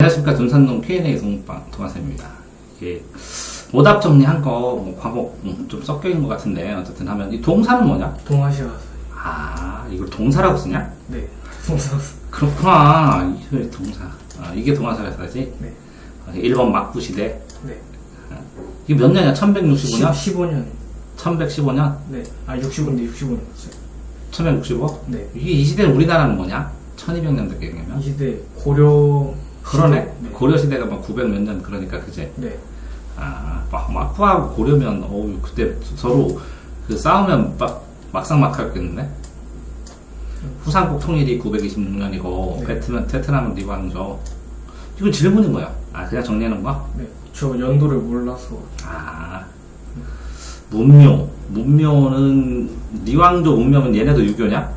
안녕하십니까. 둔산동 Q&A 동화쌤입니다. 이게 오답 정리한 거 뭐 과목 좀 섞여 있는 것 같은데 어쨌든 하면 이 동사는 뭐냐? 동아시아. 아, 이걸 동사라고 쓰냐? 네, 동사. 그렇구나. 이게 동사. 이게 동화사라고 써야지. 네. 1번 막부시대. 네. 이게 몇 년이야? 1165년? 15년. 1115년? 네. 아, 65인데 65년 됐어요. 1165? 네. 이게 이 시대는 우리나라는 뭐냐? 1200년대 이 경이면? 시대 고려. 그러네. 네. 고려 시대가 막 900 몇 년 그러니까 그제? 네. 막부하고 고려면 그때 서로 그 싸우면 막상 막하겠는데? 후삼국 통일이 926년이고 네. 베트남은 리왕조. 이건 질문인 거야. 그냥 정리하는 거야? 네. 저 연도를 몰라서. 문묘는 리왕조 문묘면 얘네도 유교냐?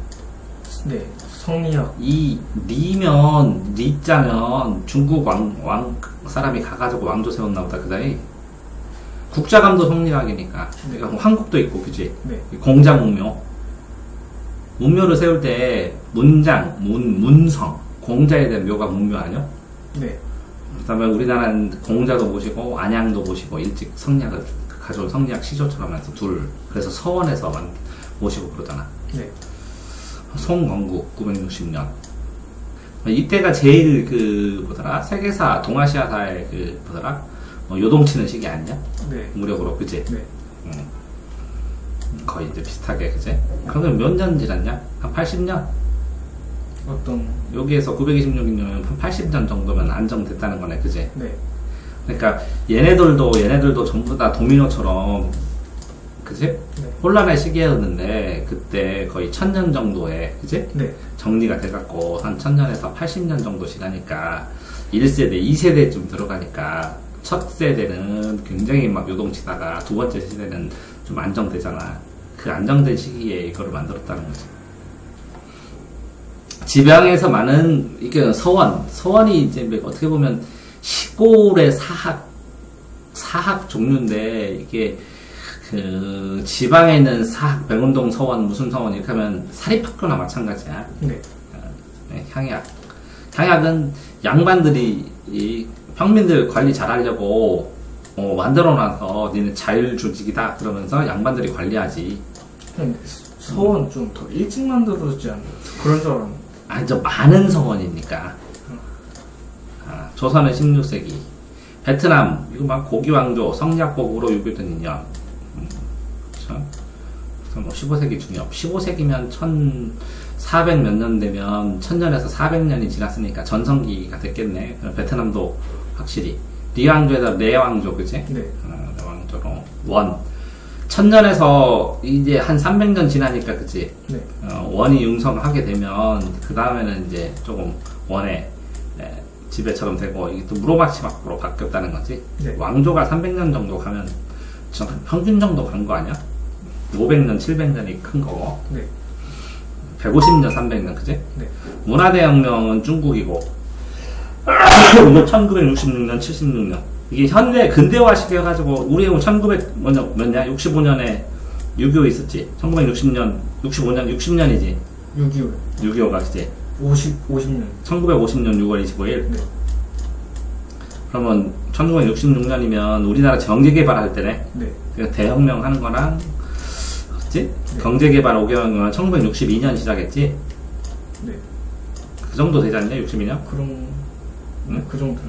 네. 성리학. 이 리자면 중국 왕 사람이 가가지고 왕조 세웠나 보다 그다이. 국자감도 성리학이니까. 네. 그러니까 한국도 있고 그지? 네. 공장 문묘를 세울 때 문성 공자에 대한 묘가 문묘 아니야? 네. 그다음에 우리나라는 공자도 모시고 안양도 모시고 일찍 성리학을 가져온 성리학 시조처럼 해서 그래서 서원에서만 모시고 그러잖아. 네. 송건국 960년. 이때가 제일 세계사 동아시아사의 요동치는 시기 아니냐? 네. 무력으로 그지? 네. 거의 이제 비슷하게 그지? 그러면 몇 년 지났냐? 한 80년? 어떤. 여기에서 926년 한 80년 정도면 안정됐다는 거네 그지? 네. 그러니까 얘네들도 전부 다 도미노처럼 그지? 네. 혼란의 시기였는데 그때 거의 1000년 정도에 그지? 네. 정리가 돼갖고 한 1000년에서 80년 정도 지나니까 1세대, 2세대쯤 들어가니까 첫 세대는 굉장히 막 요동치다가 두 번째 세대는 좀 안정되잖아. 그 안정된 시기에 이거를 만들었다는 거지. 지방에서 많은 이게 서원이 이제 어떻게 보면 시골의 사학 종류인데 이게 그 지방에 있는 사학, 백운동 서원, 무슨 서원 이렇게 하면 사립학교나 마찬가지야. 네. 네, 향약은 양반들이 이 평민들 관리 잘하려고 만들어놔서 니네 자율조직이다 그러면서 양반들이 관리하지. 서원 좀 더 일찍 만들어졌지 않나요? 그런 줄 알았는데. 저 많은 서원이니까. 조선은 16세기. 베트남, 이거 막 고기왕조, 성리학법으로 유교된 인연. 그쵸? 뭐 15세기 중엽. 15세기면 1400 몇 년 되면 1000년에서 400년이 지났으니까 전성기가 됐겠네. 베트남도 확실히. 리왕조에다 레왕조, 그치? 네. 레왕조로. 1000년에서 이제 한 300년 지나니까, 그치? 네. 원이 융성하게 되면, 그 다음에는 이제 조금 원의 지배처럼 되고, 이게 또 무로마치막으로 바뀌었다는 거지. 네. 왕조가 300년 정도 가면, 평균 정도 간 거 아니야? 500년, 700년이 큰 거고. 네. 150년, 300년, 그치? 네. 문화대혁명은 중국이고, 이거 1966년, 76년. 이게 근대화 시켜가지고, 우리 1900냐? 65년에 6.25 있었지? 1960년, 60년이지? 6.25. 6.25가 그치? 50년. 1950년 6월 25일? 네. 그러면 1966년이면 우리나라 경제개발할 때네? 네. 그러니까 대혁명 하는 거랑, 그치? 네. 경제개발 5개월은 1962년 시작했지? 네. 그 정도 되지 않냐? 62년? 응? 그 정도.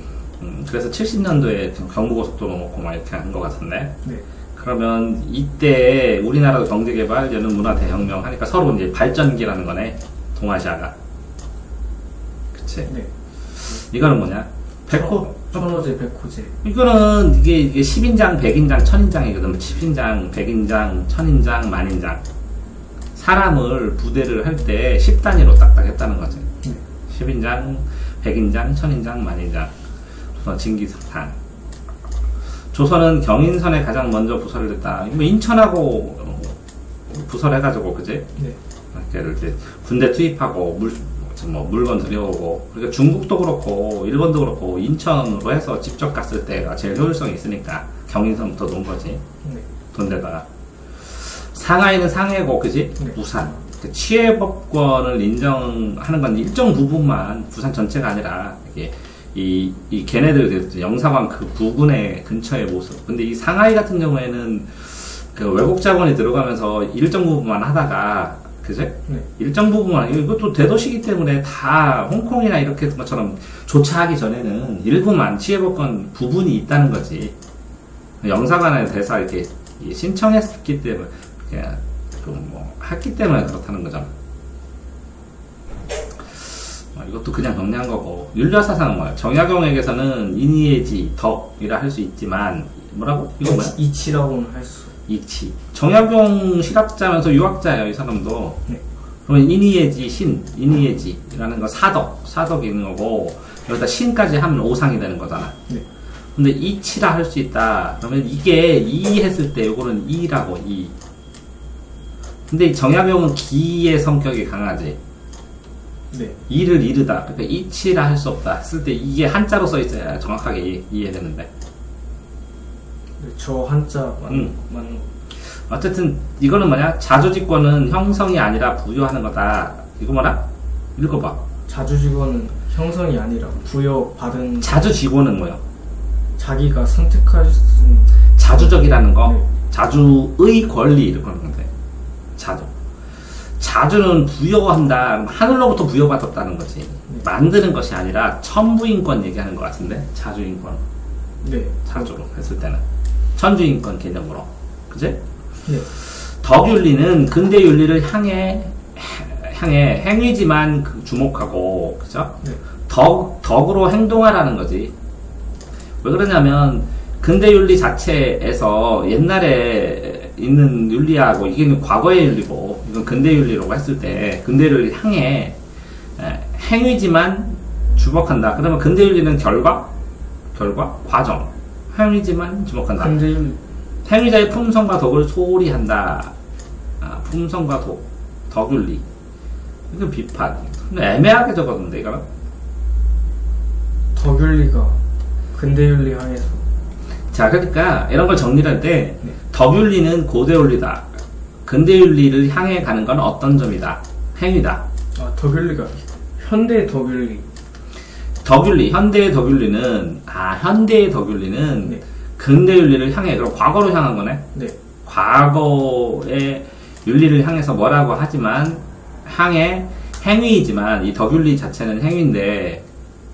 그래서 70년도에 경부고속도로 놓고 막 이렇게 한 것 같은데. 네. 그러면 이때 우리나라도 경제개발, 얘는 문화대혁명 하니까 서로 이제 발전기라는 거네. 동아시아가. 그치? 네. 이거는 뭐냐? 천호제, 백호제. 이거는 이게 10인장, 100인장, 1000인장이거든. 10인장, 100인장, 1000인장, 만인장. 사람을 부대를 할 때 10단위로 딱딱 했다는 거지. 네. 10인장, 100인장, 1000인장, 만인장. 조선 징기스칸. 조선은 경인선에 가장 먼저 부설을 했다. 뭐 인천하고 부설해가지고, 그지? 네. 걔를 이제 군대 투입하고 물건 들여오고. 그러니까 중국도 그렇고 일본도 그렇고 인천으로 해서 직접 갔을 때가 제일 효율성이 있으니까 경인선부터 놓은 거지. 네. 돈데다가 상하이는 상해고, 그지? 네. 부산. 그 취해법권을 인정하는 건 일정 부분만, 부산 전체가 아니라 이게 이 걔네들 영사관 그 부근의 근처의 모습. 근데 이 상하이 같은 경우에는 그 외국 자본이 들어가면서 일정 부분만 하다가, 그제? 네. 일정 부분만, 이것도 대도시기 때문에 다 홍콩이나 이렇게 했던 것처럼 조차하기 전에는 일부만 취해볼 부분이 있다는 거지. 영사관에 대해서 이렇게 신청했기 때문에, 그냥 했기 때문에 그렇다는 거잖아. 이것도 그냥 정리한 거고. 윤리사상은 뭐야? 정약용에게서는 인이해지, 덕이라 할 수 있지만, 뭐라고? 이거 뭐야? 이치라고는 할 수. 이치. 정약용 실학자면서 유학자예요, 이 사람도. 네. 그러면 인이해지, 인이해지라는 거 사덕이 있는 거고, 여기다 신까지 하면 오상이 되는 거잖아. 네. 근데 이치라 할 수 있다. 그러면 이게 이 했을 때 요거는 이라고, 이. 근데 정약용은 기의 성격이 강하지. 네. 이를 이르다. 그러니까 이치라 할 수 없다. 했을 때 이게 한자로 써 있어야 정확하게 이해되는데. 네, 저 한자 맞는 거. 어쨌든 이거는 뭐냐? 자주직권은 형성이 아니라 부여하는 거다. 이거 뭐라? 읽어봐. 자주직원은 형성이 아니라 부여받은. 자주직원은 뭐야? 자기가 선택할 수 있는. 자주적이라는 거. 네. 자주의 권리 이런 건데. 자주는 부여한다. 하늘로부터 부여받았다는 거지. 네. 만드는 것이 아니라 천부인권 얘기하는 것 같은데. 자주인권. 네. 자주로 했을 때는. 천주인권 개념으로. 그제? 네. 덕윤리는 근대윤리를 향해 행위지만 주목하고, 그죠? 네. 덕으로 행동하라는 거지. 왜 그러냐면, 근대윤리 자체에서 옛날에 있는 윤리하고, 이게 과거의 윤리고, 이건 근대윤리라고 했을 때, 근대윤리를 향해 행위지만 주목한다. 그러면 근대윤리는 결과, 과정. 행위지만 주목한다. 근데 행위자의 품성과 덕을 소홀히 한다. 품성과 덕윤리. 이거 비판. 근데 애매하게 적었는데, 이거는? 덕윤리가 근대윤리 향해서. 자, 그러니까, 이런 걸 정리를 할 때, 네. 덕윤리는 고대윤리다. 근대윤리를 향해 가는 건 어떤 점이다. 행위다. 아, 덕윤리가 현대 덕윤리. 현대의 덕윤리는, 현대의 덕윤리는, 네. 근대윤리를 향해, 그럼 과거로 향한 거네? 네. 과거의 윤리를 향해서 뭐라고 하지만, 행위이지만, 이 덕윤리 자체는 행위인데,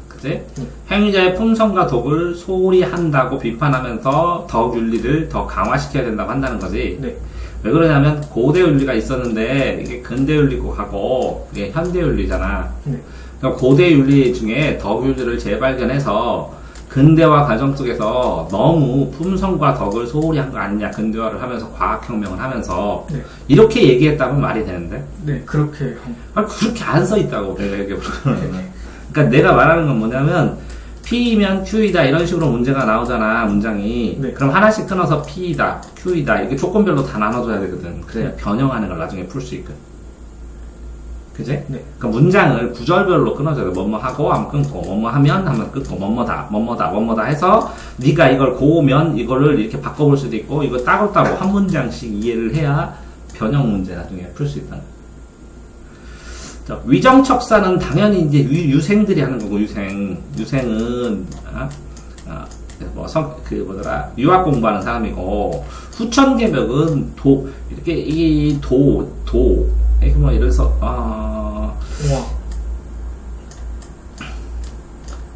그치? 행위자의 품성과 덕을 소홀히 한다고 비판하면서 덕윤리를 더 강화시켜야 된다고 한다는 거지. 네. 왜 그러냐면, 고대윤리가 있었는데, 이게 근대윤리고 하고, 이게 현대윤리잖아. 네. 그러니까 고대윤리 중에 덕윤리를 재발견해서, 근대화 과정 속에서 너무 품성과 덕을 소홀히 한 거 아니냐, 근대화를 하면서 과학혁명을 하면서 네. 이렇게 얘기했다면 말이 되는데, 네, 그렇게 그렇게 안 써 있다고 내가 얘기해보면. 네. 그러니까 내가 말하는 건 뭐냐면 P이면 Q이다 이런 식으로 문제가 나오잖아, 문장이. 네. 그럼 하나씩 끊어서 P이다, Q이다 이게 조건별로 다 나눠줘야 되거든. 그래야 변형하는 걸 나중에 풀 수 있거든. 그지? 네. 그러니까 문장을 구절별로 끊어줘야 돼. 뭐뭐 하고 하면 끊고, 뭐뭐 하면 끊고, 뭐뭐다 해서 네가 이걸 고우면 이거를 이렇게 바꿔볼 수도 있고, 이거 따로따로 한 문장씩 이해를 해야 변형 문제 나중에 풀 수 있다는 거야. 자, 위정척사는 당연히 이제 유생들이 하는 거고, 유생은 유학 공부하는 사람이고, 후천개벽은 이렇게 뭐 이래서 우와.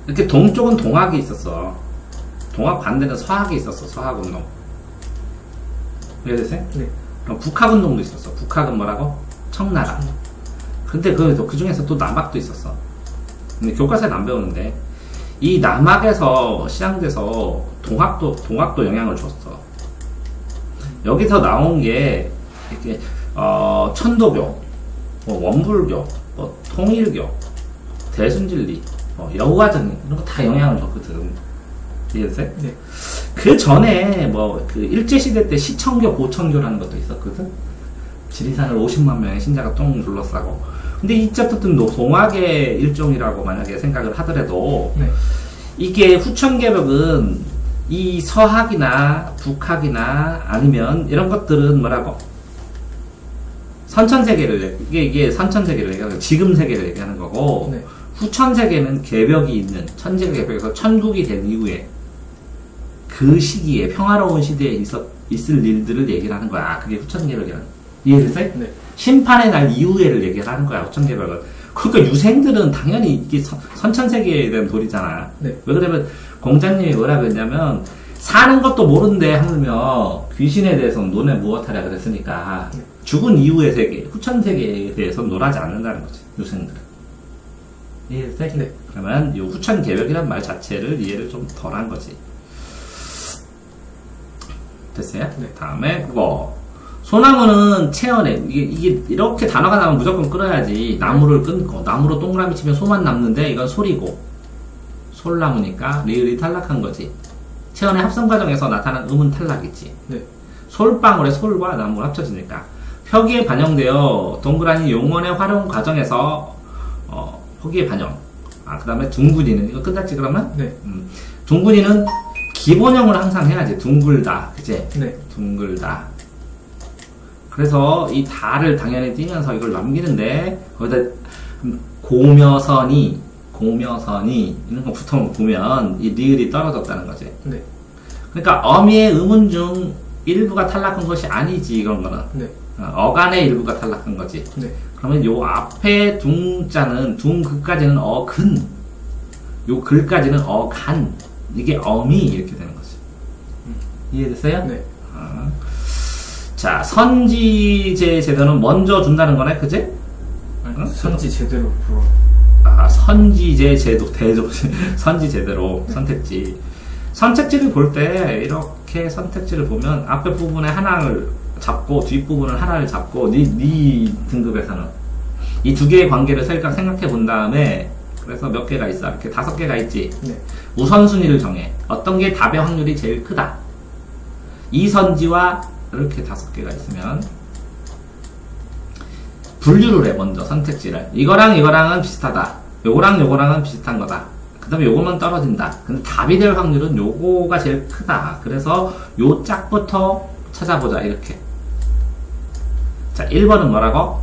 이렇게 동쪽은 동학이 있었어. 동학 반대는 서학이 있었어. 서학운동. 이해됐어요? 네. 그럼 북학운동도 있었어. 북학은 뭐라고? 청나라. 근데 그 중에서 또 남학도 있었어. 근데 교과서에 안 배우는데 이 남학에서 시작돼서 동학도 영향을 줬어. 여기서 나온 게 이렇게 천도교, 원불교, 통일교, 대순진리, 여우화정 이런 거 다 영향을 줬거든. 이해됐어요? 네. 그 전에 일제시대 때 시청교, 고청교라는 것도 있었거든. 지리산을 50만 명의 신자가 똥 둘러싸고. 근데 이쨌든 동학의 일종이라고 만약에 생각을 하더라도 네. 이게 이게 후천개벽은 이 서학이나 북학이나 아니면 이런 것들은 뭐라고? 선천세계를 이게 선천세계를 얘기하는 지금 세계를 얘기하는 거고 네. 후천세계는 개벽이 있는 천지가 개벽에서 천국이 된 이후에 그 시기에 평화로운 시대에 있을 일들을 얘기를 하는 거야. 그게 후천개벽이라는. 이해됐어요? 네. 심판의 날 이후에를 얘기를 하는 거야. 후천개벽은. 그러니까 유생들은 당연히 이게 선천세계에 대한 도리잖아. 네. 왜 그러면 공자님이 뭐라 그랬냐면 사는 것도 모른대 하물며 귀신에 대해서는 논해 무엇하랴 그랬으니까 네. 죽은 이후의 세계, 후천세계에 대해서는 논하지 않는다는 거지. 유생들은. 이해됐어요? 네. 그러면 이 후천개벽이란 말 자체를 이해를 좀 덜 한 거지. 됐어요? 네. 다음에 그거 소나무는 체연에 이게 이렇게 단어가 나오면 무조건 끌어야지. 나무를 끊고 나무로 동그라미 치면 소만 남는데 이건 솔이고 솔나무니까 리을이 탈락한 거지. 체연의 합성 과정에서 나타난 음은 탈락이지. 네. 솔방울의 솔과 나무가 합쳐지니까 표기에 반영되어 동그라미 용언의 활용 과정에서 표기에 반영. 그 다음에 둥근이는 이거 끝났지 그러면? 네. 둥근이는 기본형을 항상 해야지. 둥글다. 그치? 네. 둥글다. 그래서 이 다를 당연히 띄면서 이걸 남기는데 거기다 고묘선이 이런 거 붙어보면 이 리을이 떨어졌다는 거지. 네. 그러니까 어미의 음운 중 일부가 탈락한 것이 아니지 이런 거는. 네. 어간의 일부가 탈락한 거지. 네. 그러면 요 앞에 둥자는 둥글까지는 어근, 요 글까지는 어간. 이게 어미 이렇게 되는 거지. 이해됐어요? 네. 자, 선지제 제도는 먼저 준다는 거네, 그지? 아니, 선지 제대로 불어. 선지제 제도, 선지 제대로 선택지. 선택지를 볼 때 이렇게 선택지를 보면 앞에 부분에 하나를 잡고 뒷부분을 하나를 잡고 네 등급에서는 이 두 개의 관계를 생각해 본 다음에 그래서 몇 개가 있어? 이렇게 5개가 있지. 네. 우선순위를 정해. 어떤 게 답의 확률이 제일 크다. 이 선지와 이렇게 5개가 있으면 분류를 해. 먼저 선택지를 이거랑 이거랑은 비슷하다. 요거랑 요거랑은 비슷한 거다. 그 다음에 요거만 떨어진다. 근데 답이 될 확률은 요거가 제일 크다. 그래서 요 짝부터 찾아보자. 이렇게. 자, 1번은 뭐라고?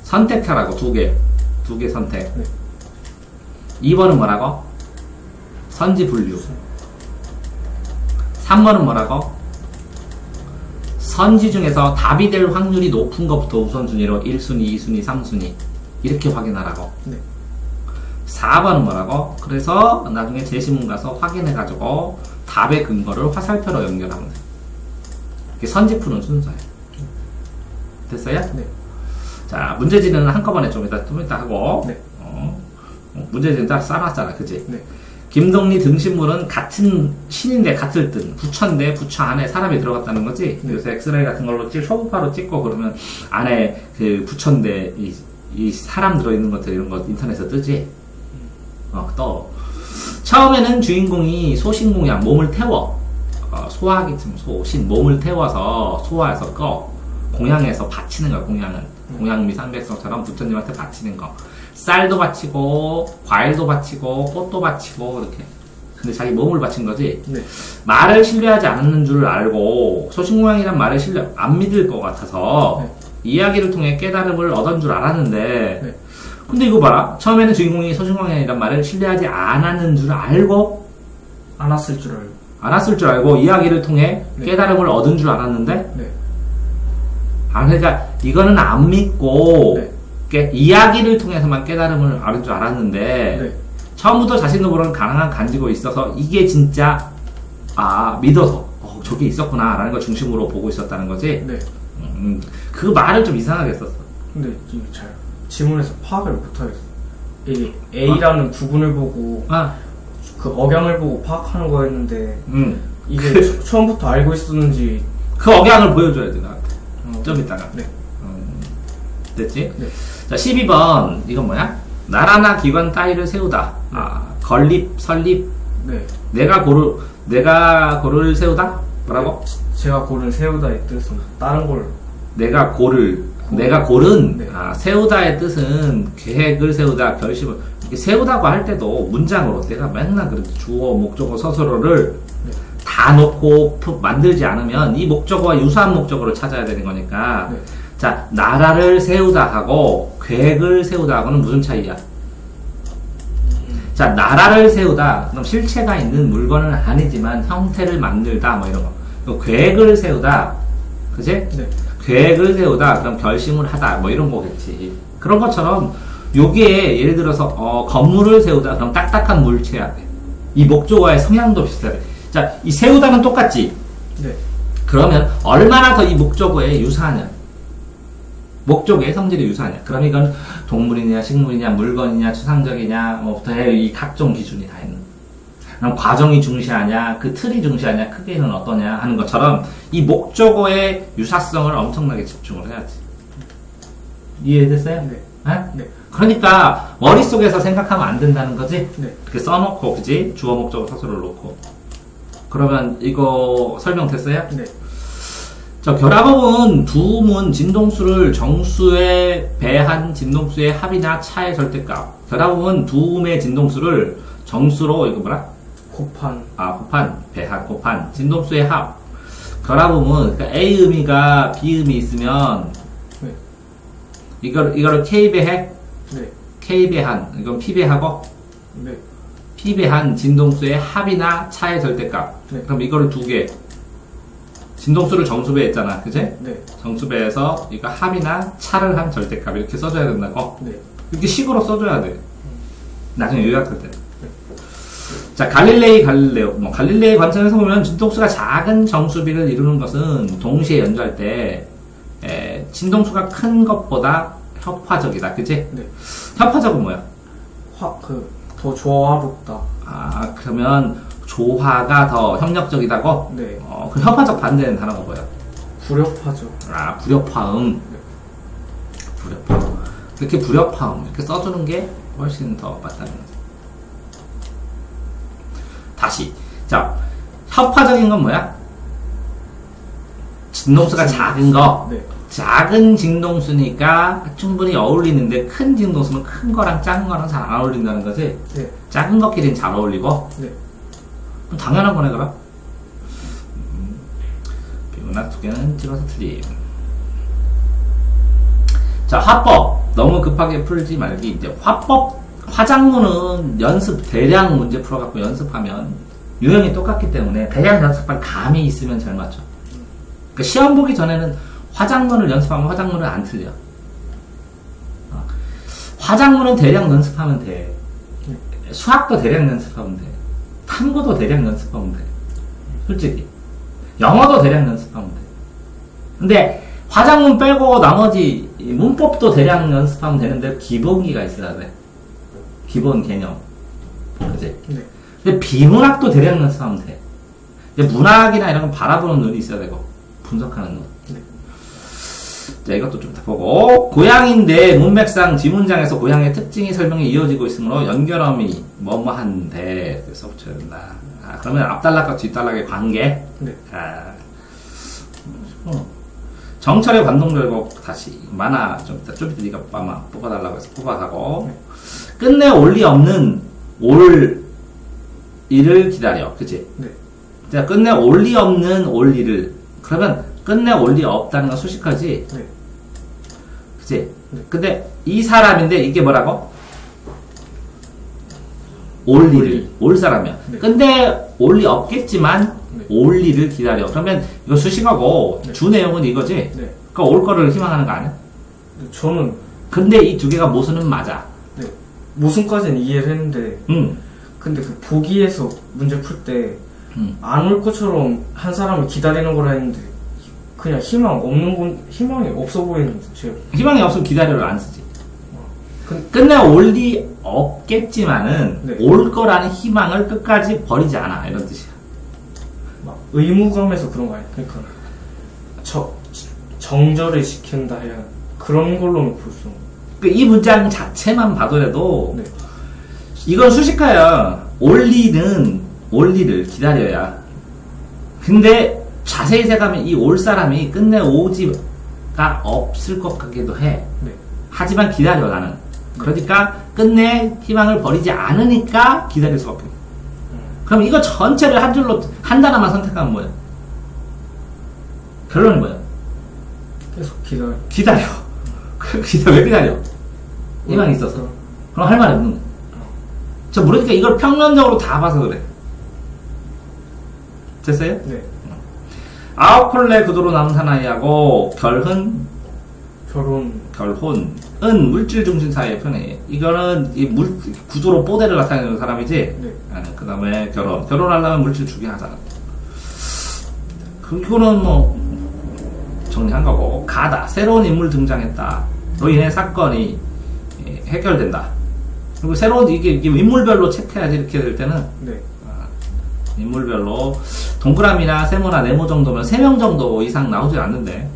선택하라고. 2개 선택. 네. 2번은 뭐라고? 선지 분류. 3번은 뭐라고? 선지 중에서 답이 될 확률이 높은 것부터 우선순위로 1순위, 2순위, 3순위 이렇게 확인하라고. 네. 4번은 뭐라고? 그래서 나중에 제시문 가서 확인해가지고 답의 근거를 화살표로 연결하면 돼. 이게 선지 푸는 순서예요. 됐어요? 네. 자, 문제지는 한꺼번에 좀 이따 하고. 네. 문제지는 딱 싸놨잖아, 그치? 네. 김동리 등신물은 같은 신인데 같을 듯 부처인데 부처 안에 사람이 들어갔다는 거지. 네. 요새 엑스레이 같은 걸로 초음파로 찍고 그러면 안에 그 부처인데 이 사람 들어있는 것들 이런 거 인터넷에 뜨지. 또 처음에는 주인공이 소신공양 몸을 태워 소화기 틈 소신 몸을 태워서 소화해서 공양해서 바치는 거야. 공양미 상백성처럼 부처님한테 바치는 거. 쌀도 바치고 과일도 바치고 꽃도 바치고 이렇게. 근데 자기 몸을 바친 거지. 네. 말을 신뢰하지 않는 줄 알고 소신공양이란 말을 안 믿을 것 같아서 네. 이야기를 통해 깨달음을 얻은 줄 알았는데 네. 근데 이거 봐라. 처음에는 주인공이 소신공양이란 말을 신뢰하지 않았는 줄 알고 알았을 줄 알고 이야기를 통해 네. 깨달음을 얻은 줄 알았는데 네. 그러니까 이거는 안 믿고 네. 이야기를 통해서만 깨달음을 얻은 줄 알았는데 네. 처음부터 자신도 모르는 가능한 간지고 있어서 이게 진짜 믿어서 저게 있었구나 라는 걸 중심으로 보고 있었다는 거지. 네. 그 말을 좀 이상하게 썼어. 근데 이게 잘 지문에서 파악을 못하겠어. 이게 A라는 부분을 보고 그 억양을 보고 파악하는 거였는데 이게 처음부터 알고 있었는지 그 억양을 보여줘야 돼 나한테. 좀 이따가. 네. 됐지? 네. 자, 12번 이건 뭐야? 나라나 기관 따위를 세우다. 건립, 설립. 네. 내가 고를 세우다? 뭐라고? 제가 고를 세우다의 뜻은 다른 걸. 내가 고른. 네. 세우다의 뜻은 계획을 세우다, 결심을. 이렇게 세우다고 할 때도 문장으로 내가 맨날 그렇게 주어, 목적어, 서술어를 네. 다 놓고 만들지 않으면 이 목적어와 유사한 목적어를 찾아야 되는 거니까. 네. 자, 나라를 세우다 하고 계획을 세우다 하고는 무슨 차이야? 자, 나라를 세우다, 그럼 실체가 있는 물건은 아니지만 형태를 만들다, 뭐 이런 거. 계획을 세우다, 그치? 네. 계획을 세우다, 그럼 결심을 하다, 뭐 이런 거겠지. 그런 것처럼, 여기에 예를 들어서, 건물을 세우다, 그럼 딱딱한 물체야 돼. 이 목적어의 성향도 비슷하대. 자, 이 세우다는 똑같지? 네. 그러면 얼마나 더 이 목적어에 유사하냐? 목적의 성질이 유사하냐? 그럼 이건 동물이냐, 식물이냐, 물건이냐, 추상적이냐, 이 각종 기준이 다 있는. 그럼 과정이 중시하냐, 그 틀이 중시하냐, 크기는 어떠냐 하는 것처럼 이 목적어의 유사성을 엄청나게 집중을 해야지. 이해됐어요? 네. 네? 네. 그러니까 머릿속에서 생각하면 안 된다는 거지? 네. 이렇게 써놓고, 그지? 주어, 목적어, 서술을 놓고. 그러면 이거 설명됐어요? 네. 자, 결합어은 두문 진동수를 정수에 배한 진동수의 합이나 차의 절대값. 결합어은 두음의 진동수를 정수로, 이거 뭐라? 곱한, 배한, 곱한. 진동수의 합. 결합음은, 그러니까 A 음이가 B 음이 있으면, 네. 이거를 K 배해? 네. K 배한. 이건 P 배하고? 네. P 배한 진동수의 합이나 차의 절대값. 네. 그럼 이거를 두 개. 진동수를 정수배 했잖아. 그치? 네. 정수배에서 이거 합이나 차를 한 절대값 이렇게 써줘야 된다고? 네. 이렇게 식으로 써줘야 돼. 나중에 요약할 때. 자, 갈릴레이 관점에서 보면 진동수가 작은 정수비를 이루는 것은 동시에 연주할 때 진동수가 큰 것보다 협화적이다. 그치? 네. 협화적은 뭐야? 더 조화롭다. 아, 그러면 조화가 더 협력적이다고? 네. 그 협화적 반대는 단어가 뭐야? 불협화죠. 아, 불협화음. 불협화음. 이렇게 불협화음. 이렇게 써주는 게 훨씬 더 맞다는 거죠. 다시. 자, 협화적인 건 뭐야? 진동수가 작은 거. 네. 작은 진동수니까 충분히 어울리는데 큰 진동수는 큰 거랑 작은 거랑 잘 안 어울린다는 거지? 네. 작은 것끼리는 잘 어울리고? 네. 그럼 당연한 거네, 그럼? 비문학 두 개는 찍어서 틀림. 자, 화법. 너무 급하게 풀지 말기. 이제 화작문은 대량 문제 풀어갖고 연습하면 유형이 똑같기 때문에 대량 연습할 감이 있으면 잘 맞죠. 그러니까 시험 보기 전에는 화작문을 연습하면 화작문은 안 틀려. 화작문은 대량 연습하면 돼. 수학도 대량 연습하면 돼. 탐구도 대량 연습하면 돼. 솔직히. 영어도 대량 연습하면 돼. 근데 화작문 빼고 나머지 문법도 대량 연습하면 되는데 기본기가 있어야 돼. 기본 개념. 그치? 네. 근데 비문학도 대량 연습하면 돼. 이제 문학이나 이런 건 바라보는 눈이 있어야 되고, 분석하는 눈. 네. 자, 이것도 좀 더 보고. 고양인데 문맥상 지문장에서 고양의 특징이 설명이 이어지고 있으므로 연결어미 뭐뭐한데 그래서 붙여야 된다. 그러면 앞단락과 뒷단락의 관계. 네. 정철의 관동절곡 다시 만화 좀 이따 네가 뽑아달라고 해서 뽑아가고. 네. 끝내 올리 없는 올리를 기다려. 그치? 네. 자, 끝내 올리 없는 올리를. 그러면 끝내 올리 없다는 건 수식하지? 네. 그치? 네. 근데 이 사람인데 이게 뭐라고? 올리를. 올 사람이야. 네. 근데 올리 없겠지만 네. 올리를 기다려. 그러면 이거 수식하고 네. 주 내용은 이거지? 네. 그러니까 올 거를 희망하는 거 아니야? 저는 근데 이 두 개가 모순은 맞아. 네. 모순까지는 이해를 했는데 근데 그 보기에서 문제 풀 때 안 올 것처럼 한 사람을 기다리는 거라 했는데 그냥 희망이 없어 보이는데 제가 희망이 없으면 기다려를 안 쓰지. 끝내 올 리 없겠지만은 네. 올 거라는 희망을 끝까지 버리지 않아. 이런 뜻이야. 막 의무감에서 그런 거 아니야? 그러니까 정절을 시킨다 해야 그런 걸로는 볼 수. 이 문장 자체만 봐도라도 네. 이건 수식하야. 올리를 기다려야. 근데 자세히 생각하면 이 올 사람이 끝내 오지가 없을 것 같기도 해. 네. 하지만 기다려 나는. 그러니까 끝내 희망을 버리지 않으니까 기다릴 수밖에 없어. 그럼 이거 전체를 한 단어만 선택하면 뭐야? 결론이 뭐야? 계속 기다려. 기다려. 왜 기다려? 희망이 있어서. 그럼 할 말이 없는 거야. 저 모르니까 이걸 평면적으로 다 봐서 그래. 됐어요? 네. 아홉 콜레 구도로 남은 사나이하고 결혼은 물질 중심 사이의 편해. 이거는 이 구조로 뽀대를 나타내는 사람이지. 네. 그 다음에 결혼하려면 물질 주긴 하잖아. 그거는 뭐 정리한 거고. 가다. 새로운 인물 등장했다.로 인해 사건이 해결된다. 그리고 새로운 이게 인물별로 체크해야지. 이렇게 될 때는 네. 인물별로 동그라미나 세모나 네모 정도면 3명 정도 이상 나오지 않는데,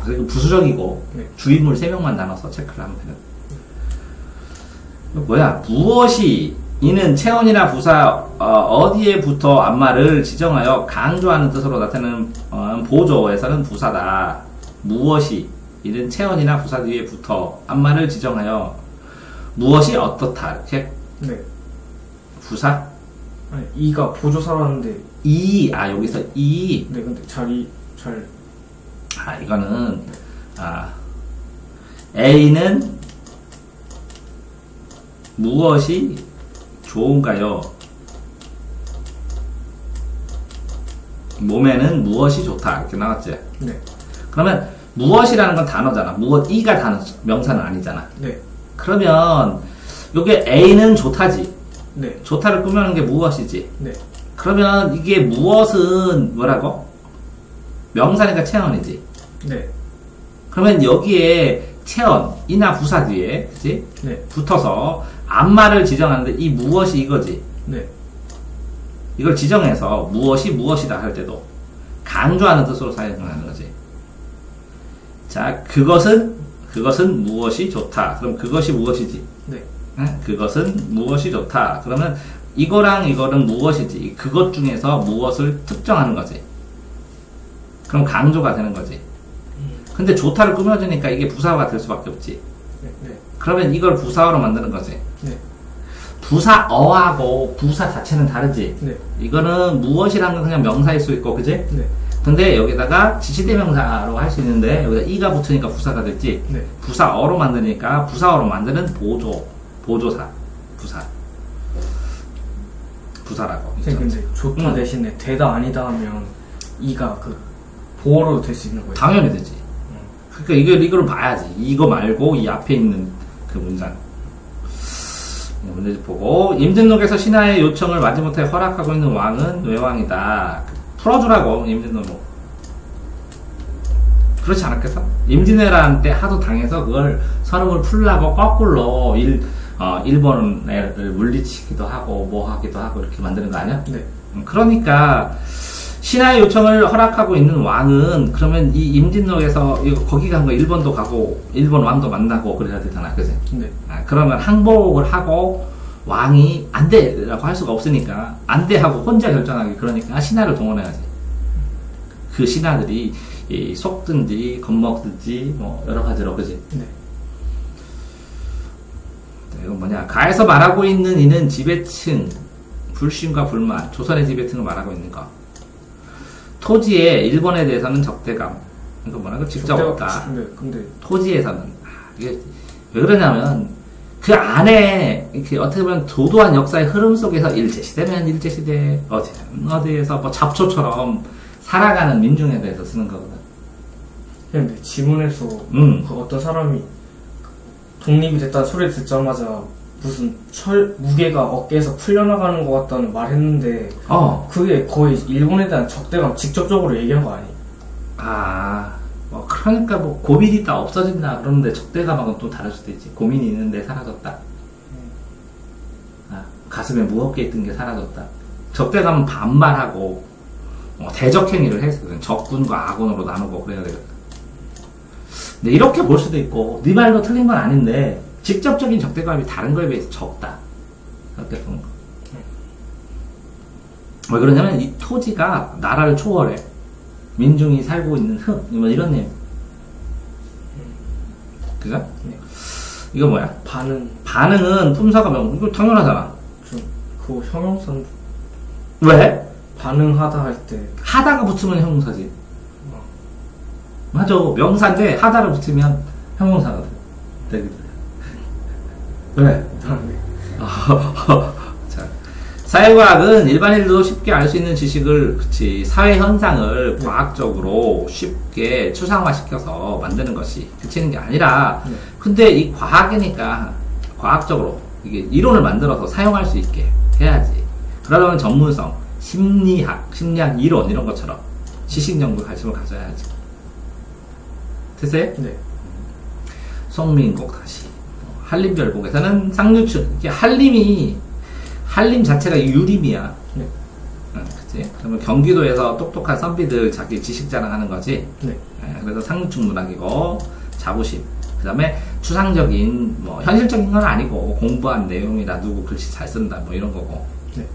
그래서 부수적이고 네. 주인물 3명만 나눠서 체크를 하면 되는. 뭐야? 무엇이 이는 체언이나 부사 어디에부터 안마를 지정하여 강조하는 뜻으로 나타내는 보조에서는 부사다. 무엇이 이는 체언이나 부사 뒤에부터 안마를 지정하여 무엇이 어떻다. 이렇게. 네. 부사? 아니, 이가 보조사라는데. 여기서 이. 네, 근데 이거는, A는 무엇이 좋은가요? 몸에는 무엇이 좋다. 이렇게 나왔지? 네. 그러면 무엇이라는 건 단어잖아. 이가 단어, 명사는 아니잖아. 네. 그러면, 요게 A는 좋다지. 네. 좋다를 꾸며는 게 무엇이지? 네. 그러면 이게 무엇은 뭐라고? 명사니까 체언이지. 네. 그러면 여기에 체언, 이나 부사 뒤에, 그치? 네. 붙어서 안마를 지정하는데 이 무엇이 이거지? 네. 이걸 지정해서 무엇이 무엇이다 할 때도 강조하는 뜻으로 사용하는 거지. 자, 그것은 무엇이 좋다. 그럼 그것이 무엇이지? 네. 그것은 무엇이 좋다. 그러면 이거랑 이거는 무엇이지? 그것 중에서 무엇을 특정하는 거지. 그럼 강조가 되는 거지. 근데 좋다를 꾸며주니까 이게 부사어가 될 수밖에 없지. 네. 네. 그러면 이걸 부사어로 만드는 거지. 네. 부사어하고 부사 자체는 다르지. 네. 이거는 무엇이라는 건 그냥 명사일 수 있고, 그지? 네. 근데 여기다가 지시대명사로 할 수 있는데 여기다 이가 붙으니까 부사가 됐지. 네. 부사어로 만드니까 부사어로 만드는 보조사, 부사라고. 근데 좋다 대신에 되다 아니다 하면 이가 그 보어로 될 수 있는 거예요. 당연히 되지. 그러니까 이걸 봐야지. 이거 말고 이 앞에 있는 그 문장. 문제 보고, 임진록에서 신하의 요청을 마지못해 허락하고 있는 왕은 외왕이다. 풀어주라고, 임진록으로. 그렇지 않았겠어? 임진왜란 때 하도 당해서 그걸 서름을 풀라고 거꾸로 일본을 물리치기도 하고 뭐 하기도 하고 이렇게 만드는 거 아니야? 네. 그러니까 신하의 요청을 허락하고 있는 왕은 그러면 이 임진록에서 거기 간 거 일본도 가고 일본 왕도 만나고 그래야 되잖아, 그지? 네. 그러면 항복을 하고 왕이 안 돼라고 할 수가 없으니까 안 돼 하고 혼자 결정하기, 그러니까 신하를 동원해야지. 그 신하들이 속든지 겁먹든지 뭐 여러 가지로, 그지? 네. 이건 뭐냐? 가에서 말하고 있는 이는 지배층 불신과 불만, 조선의 지배층을 말하고 있는 거. 토지에 일본에 대해서는 적대감. 이거 뭐라고? 직접 없다. 근데 토지에서는 이게 왜 그러냐면 그 안에 이렇게 어떻게 보면 도도한 역사의 흐름 속에서 일제시대면 일제시대, 어디에서 뭐 잡초처럼 살아가는 민중에 대해서 쓰는 거거든. 근데 지문에서 그 어떤 사람이 독립이 됐다는 소리 듣자마자 무슨 무게가 어깨에서 풀려나가는 것 같다는 말 했는데, 그게 거의 일본에 대한 적대감 직접적으로 얘기한 거 아니에요? 그러니까 뭐 고민이 있다 없어진다 그러는데 적대감하고는 또 다를 수도 있지. 고민이 있는데 사라졌다. 가슴에 무겁게 있던 게 사라졌다. 적대감은 반발하고 대적행위를 해서 적군과 아군으로 나누고 그래야 되거든. 근데 이렇게 볼 수도 있고, 네 말도 틀린 건 아닌데 직접적인 적대감이 다른 거에 비해서 적다. 이렇게 보는 거. 왜 그러냐면 이 토지가 나라를 초월해. 민중이 살고 있는 흙, 뭐 이런 내용. 그죠? 네. 이거 뭐야? 반응은 품사가 이거 당연하잖아. 그거 형용사인데. 왜? 반응하다 할 때 하다가 붙으면 형용사지. 맞아. 명사인데 하다를 붙이면 형용사가 되게 돼. 왜? 자, 사회과학은 일반인들도 쉽게 알 수 있는 지식을, 그치, 사회 현상을 과학적으로 쉽게 추상화시켜서 만드는 것이 그치는 게 아니라, 근데 이 과학이니까 과학적으로 이게 이론을 만들어서 사용할 수 있게 해야지. 그러려면 전문성, 심리학 이론 이런 것처럼 지식 연구에 관심을 가져야지. 됐어요? 네. 송민국 다시. 한림별곡에서는 상류층, 이게 한림 자체가 유림이야. 네. 그치? 그러면 경기도에서 똑똑한 선비들 자기 지식 자랑하는 거지. 네. 그래서 상류층 문학이고, 자부심. 그 다음에 추상적인, 뭐, 현실적인 건 아니고, 공부한 내용이나 누구 글씨 잘 쓴다, 뭐 이런 거고. 네.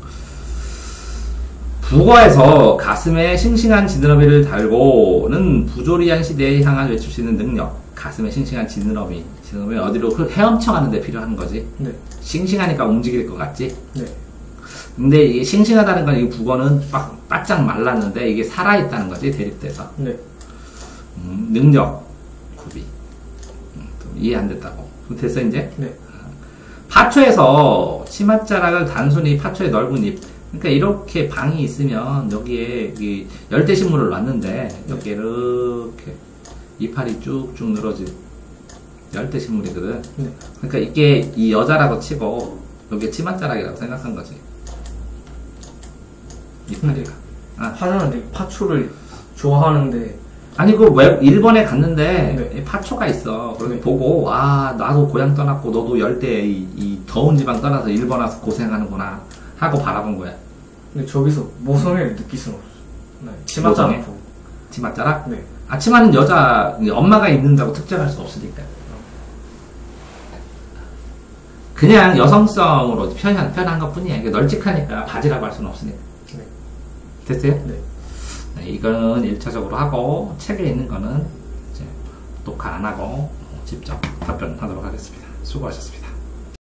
국어에서 가슴에 싱싱한 지느러미를 달고는 부조리한 시대에 향한 외출 수 있는 능력. 가슴에 싱싱한 지느러미 어디로 헤엄쳐 가는 데 필요한 거지. 네. 싱싱하니까 움직일 것 같지. 네. 근데 이게 싱싱하다는 건 이 국어는 바짝 말랐는데 이게 살아있다는 거지, 대립돼서. 네. 능력, 구비. 이해 안 됐다고. 됐어, 이제? 네. 파초에서 치맛자락을 단순히 파초의 넓은 잎. 그러니까 이렇게 방이 있으면 여기에 이 열대식물을 놨는데 여기에 이렇게 이파리 쭉쭉 늘어진 열대식물이거든. 네. 그러니까 이게 이 여자라고 치고 여기에 치맛자락이라고 생각한 거지. 이파리가. 하나는 파초를 좋아하는데. 아니 일본에 갔는데 네. 파초가 있어. 그래서 네. 보고 와 나도 고향 떠났고 너도 열대 이 더운 지방 떠나서 일본 와서 고생하는구나 하고 바라본 거야. 근데 저기서 모성애를 느낄 수는 없어. 네. 치맛자락. 치맛자락? 네. 치마는 여자 엄마가 입는다고 특정할 수 없으니까. 그냥 여성성으로 표현한 것 뿐이야. 이게 널찍하니까 바지라고 할 수는 없으니까. 네. 됐어요? 네. 네, 이거는 1차적으로 하고, 책에 있는 거는 이제 녹화 안 하고 직접 답변하도록 하겠습니다. 수고하셨습니다.